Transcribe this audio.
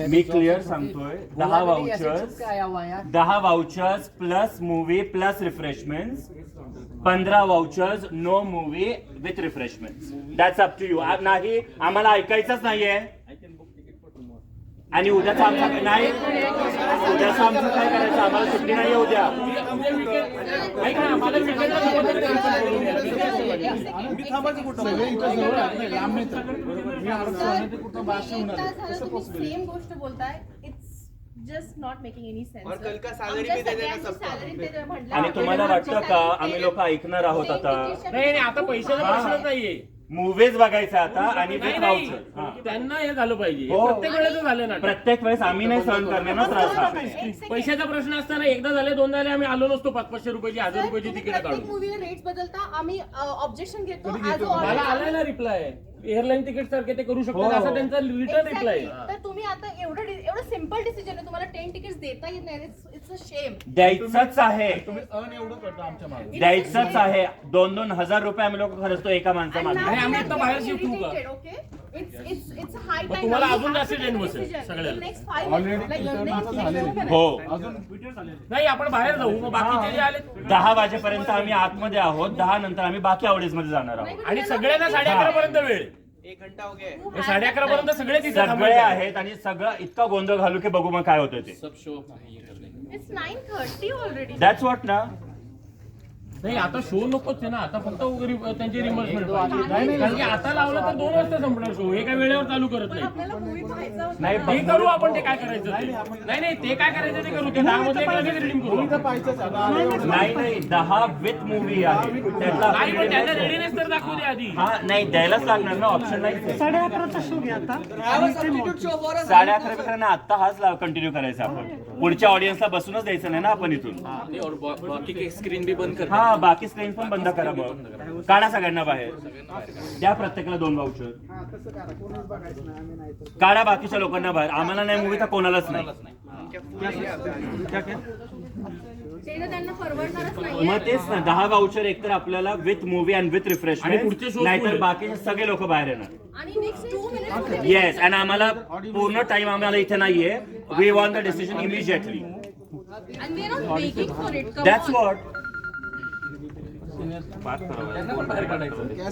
मी clear सांगतोय 10 vouchers plus movie plus refreshments, 15 vouchers no movie with refreshments. That's up to you. नाही आम्हाला ऐकायचंच नाहीये. आणि उद्याचं आमचं नाही, उद्याचं आमचं काय करायचं, आम्हाला सुट्टी नाही उद्या. सेम गोष्ट बोलताय. It's just not making any sense. आणि तुम्हाला वाटतं का आम्ही लोक ऐकणार आहोत आता? नाही आता पैशाचा प्रश्नच नाहीये. मूवीज बघायचा आता आणि विथ वाउचर. त्यांना हे झालं पाहिजे. हो. प्रत्येक वेळेस झालं ना. प्रत्येक वेळेस आम्ही नाही सहन करणार ना त्रास हा. पैशाचा प्रश्न असताना एकदा झाले दोनदा झाले आम्ही आलो नसतो 500-500 रुपयाची 1000 रुपयाची तिकीट काढून. प्रत्येक मूवीला रेट्स बदलता आम्ही ऑब्जेक्शन घेतो. मला आलाय ना रिप्लाय. एअरलाईन तिकीट सारखे ते करू शकतात असं त्यांचा रिटर्न रिप्लाय. तर तुम्ही आता एवढं सिम्पल डिसिजन आहे. तुम्हाला 10 तिकीट्स देता येत नाही. It's a shame. द्यायचंच आहे, तुम्ही एवढं करता आमच्या मागे. द्यायचंच आहे. 2-2 हजार रुपये आम्ही लोक खर्चतो एका माणसामागे. आणि आम्ही आता बाहेर शिफ्ट होऊ का? It's a high time. तुम्हाला अजून जास्त टेन बसेल सगळ्याला. Next 5 years. हो, नाही आपण बाहेर जाऊ. मग बाकीचे जे आले 10 वाजेपर्यंत आम्ही आतमध्ये आहोत. 10 नंतर आम्ही बाकी आवडीज मध्ये जाणार आहोत. आणि सगळ्यांना 11:30 पर्यंत वेळ. 11:30 पर्यंत सगळे तिथे सगळे थांबायचे. आहेत आणि सगळं इतका गोंधळ घालू की बघू मग काय होतं ते. It's 9:30 already. दॅट्स व्हॉट ना. नाही आता शो नकोच आहे ना. आता फक्त त्यांची रिमर्समेंट कारण की आता लावलं तर 2 वाजता संपणार शो. हे काय वेळेवर चालू करत नाही. आपल्याला मूवी पाहायचा होता. नाही ते करू आपण. ते काय करायचं ते. नाही ते काय करायचं ते करू. ते 10 मध्ये लगेच रिडीम करू. नाही 10 विथ मूवी आहे त्यातला नाही पण त्याला रेडीनेस तर दाखवू दे आधी. हा नाही द्यायलाच लागणार ना. ऑप्शन नाही. 11:30चा शो घ्या आता. 11:30 ना आता हाच कंटिन्यू करायचा आपण. पुढच्या ऑडियन्सला बसूनच द्यायचं नाही ना आपण इथून. स्क्रीन बी बंद कर. हा बाकी स्क्रीन पण बंद करा. मग काढा सगळ्यांना बाहेर. द्या प्रत्येकाला 2 वाउचर. काढा बाकीच्या लोकांना बाहेर. आम्हाला नाही मूवी तर कोणालाच नाही. ते तर त्यांना परवडणारच नाही. मग तेच ना 10 वाउचर एकतर आपल्याला विथ मूवी अँड विथ आणि पुढचे रिफ्रेशमेंट, shows नाहीतर पुढे. बाकीचे सगळे लोक बाहेर येणार. आणि नेक्स्ट 2 मिनिट्स येस. आणि आम्हाला पूर्ण टाइम आम्हाला इथे नाहीये. We want the decision immediately. and we are not waiting for it. Come that's on. What. त्यांना पण बाहेर काढायचं.